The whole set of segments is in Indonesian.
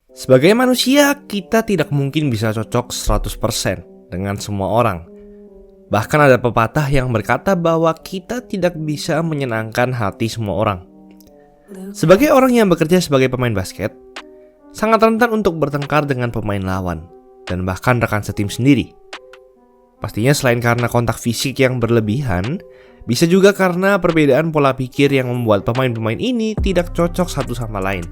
Sebagai manusia, kita tidak mungkin bisa cocok 100% dengan semua orang. Bahkan ada pepatah yang berkata bahwa kita tidak bisa menyenangkan hati semua orang. Sebagai orang yang bekerja sebagai pemain basket, sangat rentan untuk bertengkar dengan pemain lawan dan bahkan rekan setim sendiri. Pastinya selain karena kontak fisik yang berlebihan, bisa juga karena perbedaan pola pikir yang membuat pemain-pemain ini tidak cocok satu sama lain.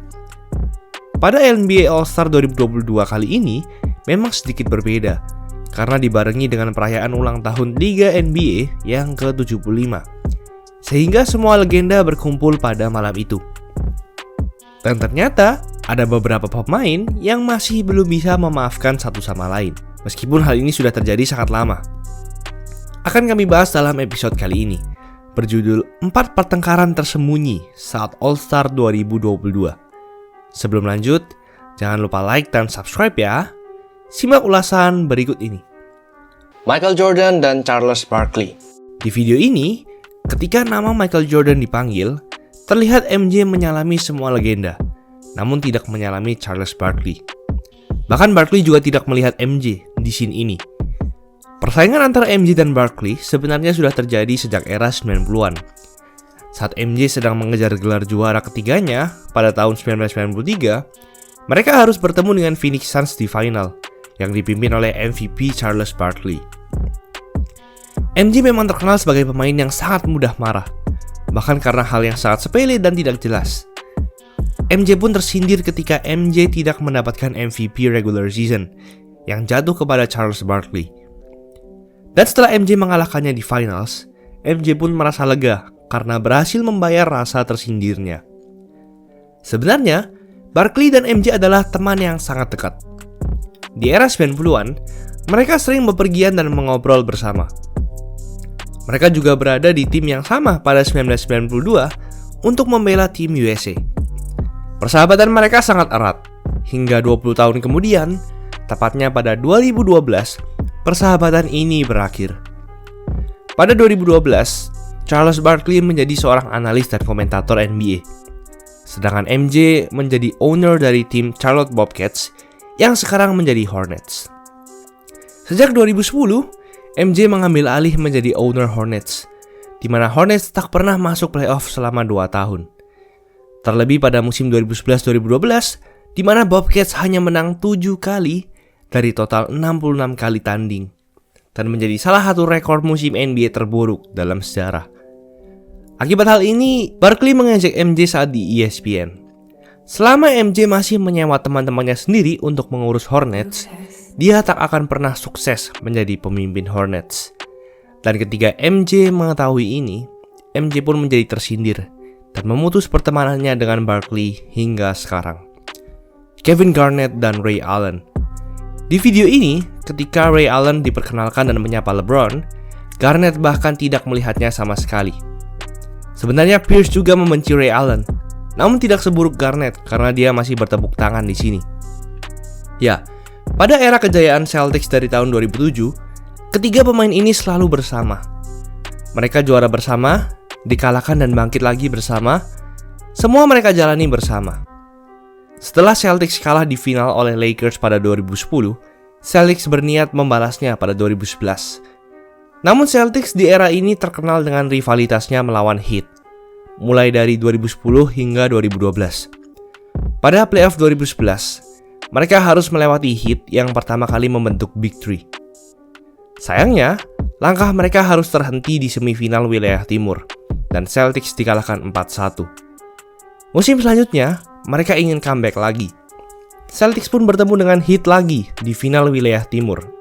Pada NBA All-Star 2022 kali ini memang sedikit berbeda karena dibarengi dengan perayaan ulang tahun Liga NBA yang ke-75. Sehingga semua legenda berkumpul pada malam itu. Dan ternyata ada beberapa pemain yang masih belum bisa memaafkan satu sama lain, meskipun hal ini sudah terjadi sangat lama. Akan kami bahas dalam episode kali ini, berjudul 4 pertengkaran tersembunyi saat All-Star 2022. Sebelum lanjut, jangan lupa like dan subscribe ya. Simak ulasan berikut ini. Michael Jordan dan Charles Barkley. Di video ini, ketika nama Michael Jordan dipanggil, terlihat MJ menyalami semua legenda, namun tidak menyalami Charles Barkley. Bahkan Barkley juga tidak melihat MJ di scene ini. Persaingan antara MJ dan Barkley sebenarnya sudah terjadi sejak era 90-an. Saat MJ sedang mengejar gelar juara ketiganya pada tahun 1993, mereka harus bertemu dengan Phoenix Suns di final, yang dipimpin oleh MVP Charles Barkley. MJ memang terkenal sebagai pemain yang sangat mudah marah, bahkan karena hal yang sangat sepele dan tidak jelas. MJ pun tersindir ketika MJ tidak mendapatkan MVP regular season, yang jatuh kepada Charles Barkley. Dan setelah MJ mengalahkannya di finals, MJ pun merasa lega karena berhasil membayar rasa tersindirnya. Sebenarnya, Barkley dan MJ adalah teman yang sangat dekat. Di era 90-an, mereka sering bepergian dan mengobrol bersama. Mereka juga berada di tim yang sama pada 1992 untuk membela tim USA. Persahabatan mereka sangat erat, hingga 20 tahun kemudian, tepatnya pada 2012, persahabatan ini berakhir. Pada 2012, Charles Barkley menjadi seorang analis dan komentator NBA. Sedangkan MJ menjadi owner dari tim Charlotte Bobcats yang sekarang menjadi Hornets. Sejak 2010, MJ mengambil alih menjadi owner Hornets, di mana Hornets tak pernah masuk playoff selama 2 tahun. Terlebih pada musim 2011-2012, di mana Bobcats hanya menang 7 kali dari total 66 kali tanding, dan menjadi salah satu rekor musim NBA terburuk dalam sejarah. Akibat hal ini, Barkley mengejek MJ saat di ESPN. Selama MJ masih menyewa teman-temannya sendiri untuk mengurus Hornets, dia tak akan pernah sukses menjadi pemimpin Hornets. Dan ketika MJ mengetahui ini, MJ pun menjadi tersindir dan memutus pertemanannya dengan Barkley hingga sekarang. Kevin Garnett dan Ray Allen. Di video ini, ketika Ray Allen diperkenalkan dan menyapa LeBron, Garnett bahkan tidak melihatnya sama sekali. Sebenarnya Pierce juga membenci Ray Allen, namun tidak seburuk Garnett karena dia masih bertepuk tangan di sini. Ya, pada era kejayaan Celtics dari tahun 2007, ketiga pemain ini selalu bersama. Mereka juara bersama, dikalahkan dan bangkit lagi bersama. Semua mereka jalani bersama. Setelah Celtics kalah di final oleh Lakers pada 2010, Celtics berniat membalasnya pada 2011. Namun Celtics di era ini terkenal dengan rivalitasnya melawan Heat, mulai dari 2010 hingga 2012. Pada playoff 2011, mereka harus melewati Heat yang pertama kali membentuk Big Three. Sayangnya, langkah mereka harus terhenti di semifinal wilayah timur, dan Celtics dikalahkan 4-1. Musim selanjutnya, mereka ingin comeback lagi. Celtics pun bertemu dengan Heat lagi di final wilayah timur.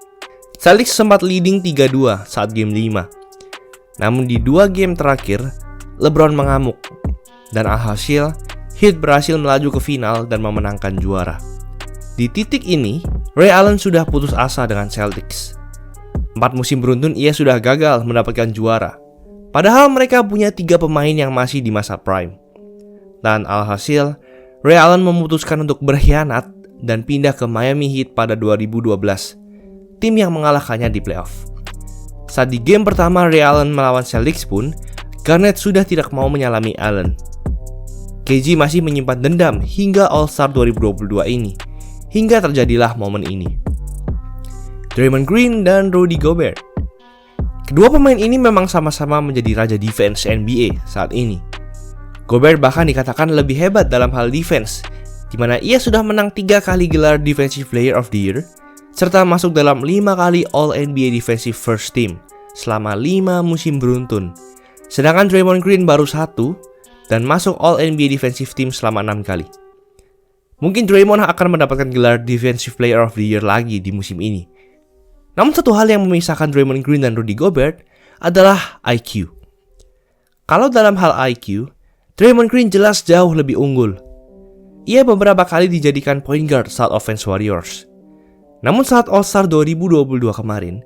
Celtics sempat leading 3-2 saat game 5. Namun di 2 game terakhir, LeBron mengamuk. Dan alhasil, Heat berhasil melaju ke final dan memenangkan juara. Di titik ini, Ray Allen sudah putus asa dengan Celtics. 4 musim beruntun ia sudah gagal mendapatkan juara. Padahal mereka punya 3 pemain yang masih di masa prime. Dan alhasil, Ray Allen memutuskan untuk berkhianat dan pindah ke Miami Heat pada 2012. Tim yang mengalahkannya di playoff. Saat di game pertama Ray Allen melawan Celtics pun, Garnett sudah tidak mau menyalami Allen. KG masih menyimpan dendam hingga All-Star 2022 ini, hingga terjadilah momen ini. Draymond Green dan Rudy Gobert. Kedua pemain ini memang sama-sama menjadi raja defense NBA saat ini. Gobert bahkan dikatakan lebih hebat dalam hal defense, di mana ia sudah menang 3 kali gelar Defensive Player of the Year, serta masuk dalam 5 kali All-NBA Defensive First Team selama 5 musim beruntun. Sedangkan Draymond Green baru 1 dan masuk All-NBA Defensive Team selama 6 kali. Mungkin Draymond akan mendapatkan gelar Defensive Player of the Year lagi di musim ini. Namun satu hal yang memisahkan Draymond Green dan Rudy Gobert adalah IQ. Kalau dalam hal IQ, Draymond Green jelas jauh lebih unggul. Ia beberapa kali dijadikan point guard saat Offense Warriors. Namun saat All-Star 2022 kemarin,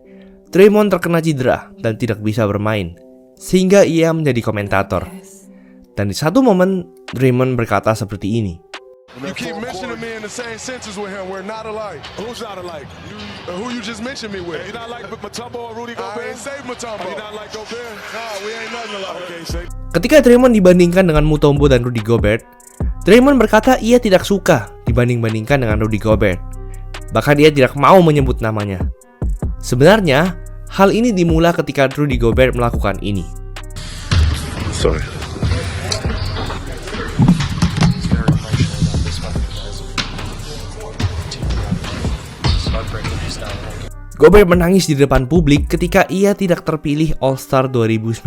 Draymond terkena cedera dan tidak bisa bermain, sehingga ia menjadi komentator. Dan di satu momen, Draymond berkata seperti ini. You keep mentioning me in the same sentence with him. We're not alike. Who's not alike? Who you just mentioned me with? You're not like Mutombo or Rudy Gobert? I ain't say Mutombo. You're not like Gobert? Nah, we ain't nothing alike. Okay, say. Ketika Draymond dibandingkan dengan Mutombo dan Rudy Gobert, Draymond berkata ia tidak suka dibanding-bandingkan dengan Rudy Gobert. Bahkan ia tidak mau menyebut namanya. Sebenarnya, hal ini dimulai ketika Rudy Gobert melakukan ini. Sorry. Gobert menangis di depan publik ketika ia tidak terpilih All-Star 2019.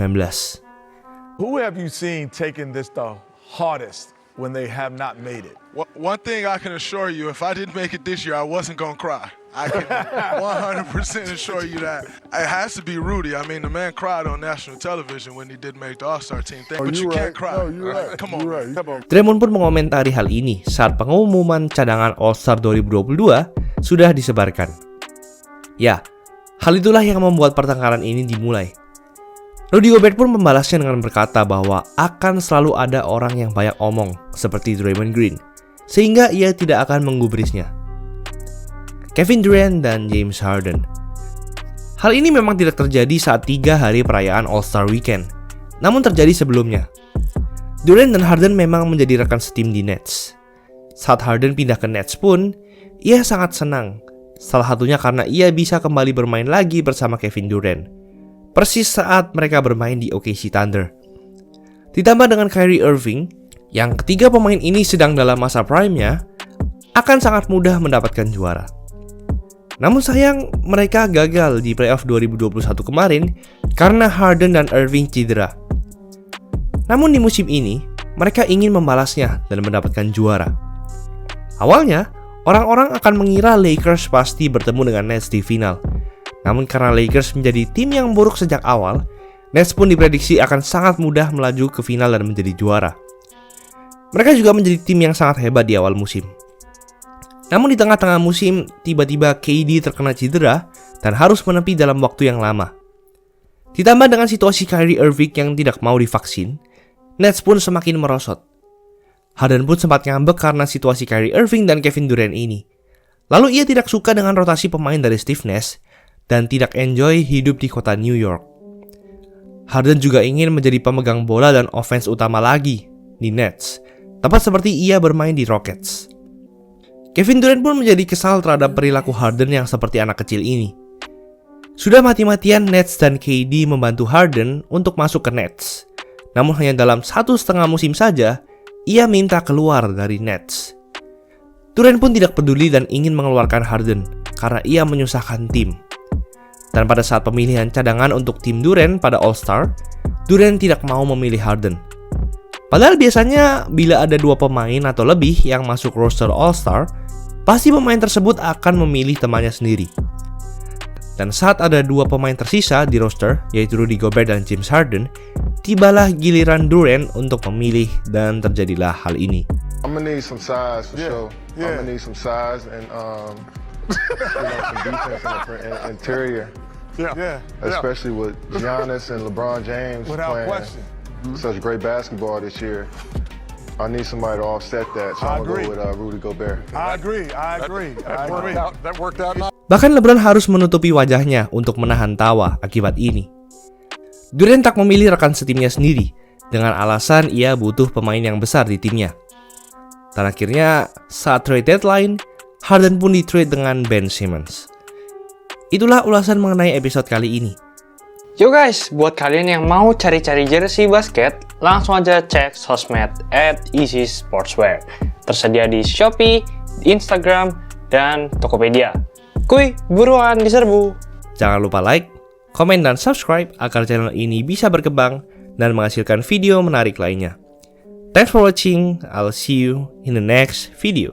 Who have you seen taking this the hardest when they have not made it? One thing I can assure you, if I didn't make it this year, I wasn't going to cry. I can 100% assure you that. It has to be Rudy. I mean, the man cried on national television when he did make the All-Star team thing, but you can't cry. No, you're right. Come on. Right. Draymond pun mengomentari hal ini saat pengumuman cadangan All-Star 2022 sudah disebarkan. Ya, hal itulah yang membuat pertengkaran ini dimulai. Rudy Gobert pun membalasnya dengan berkata bahwa akan selalu ada orang yang banyak omong seperti Draymond Green, sehingga ia tidak akan menggubrisnya. Kevin Durant dan James Harden. Hal ini memang tidak terjadi saat 3 hari perayaan All-Star Weekend, namun terjadi sebelumnya. Durant dan Harden memang menjadi rekan setim di Nets. Saat Harden pindah ke Nets pun, ia sangat senang. Salah satunya karena ia bisa kembali bermain lagi bersama Kevin Durant. Persis saat mereka bermain di OKC Thunder. Ditambah dengan Kyrie Irving, yang ketiga pemain ini sedang dalam masa prime-nya, akan sangat mudah mendapatkan juara. Namun sayang, mereka gagal di playoff 2021 kemarin karena Harden dan Irving cedera. Namun di musim ini, mereka ingin membalasnya dan mendapatkan juara. Awalnya, orang-orang akan mengira Lakers pasti bertemu dengan Nets di final. Namun karena Lakers menjadi tim yang buruk sejak awal, Nets pun diprediksi akan sangat mudah melaju ke final dan menjadi juara. Mereka juga menjadi tim yang sangat hebat di awal musim. Namun di tengah-tengah musim, tiba-tiba KD terkena cedera dan harus menepi dalam waktu yang lama. Ditambah dengan situasi Kyrie Irving yang tidak mau divaksin, Nets pun semakin merosot. Harden pun sempat ngambek karena situasi Kyrie Irving dan Kevin Durant ini. Lalu ia tidak suka dengan rotasi pemain dari Steve Nash dan tidak enjoy hidup di kota New York. Harden juga ingin menjadi pemegang bola dan offense utama lagi di Nets, tepat seperti ia bermain di Rockets. Kevin Durant pun menjadi kesal terhadap perilaku Harden yang seperti anak kecil ini. Sudah mati-matian Nets dan KD membantu Harden untuk masuk ke Nets. Namun hanya dalam 1,5 musim saja, ia minta keluar dari Nets. Durant pun tidak peduli dan ingin mengeluarkan Harden karena ia menyusahkan tim. Dan pada saat pemilihan cadangan untuk tim Durant pada All-Star, Durant tidak mau memilih Harden. Padahal biasanya bila ada 2 pemain atau lebih yang masuk roster All-Star, pasti pemain tersebut akan memilih temannya sendiri. Dan saat ada 2 pemain tersisa di roster, yaitu Rudy Gobert dan James Harden, tibalah giliran Durant untuk memilih dan terjadilah hal ini. I'm gonna need some size for sure. I'm gonna need some size and some defense in the interior. Especially with Giannis and LeBron James playing such great basketball this year. I need somebody to offset that, so I'm gonna go with Rudy Gobert. I agree. That worked out. Bahkan LeBron harus menutupi wajahnya untuk menahan tawa akibat ini. Durant tak memilih rekan setimnya sendiri dengan alasan ia butuh pemain yang besar di timnya. Dan akhirnya saat trade deadline, Harden pun di-trade dengan Ben Simmons. Itulah ulasan mengenai episode kali ini. Yo guys, buat kalian yang mau cari-cari jersey basket, langsung aja cek sosmed @easysportswear. Tersedia di Shopee, Instagram, dan Tokopedia. Kuy, buruan diserbu! Jangan lupa like, komen, dan subscribe agar channel ini bisa berkembang dan menghasilkan video menarik lainnya. Thanks for watching, I'll see you in the next video.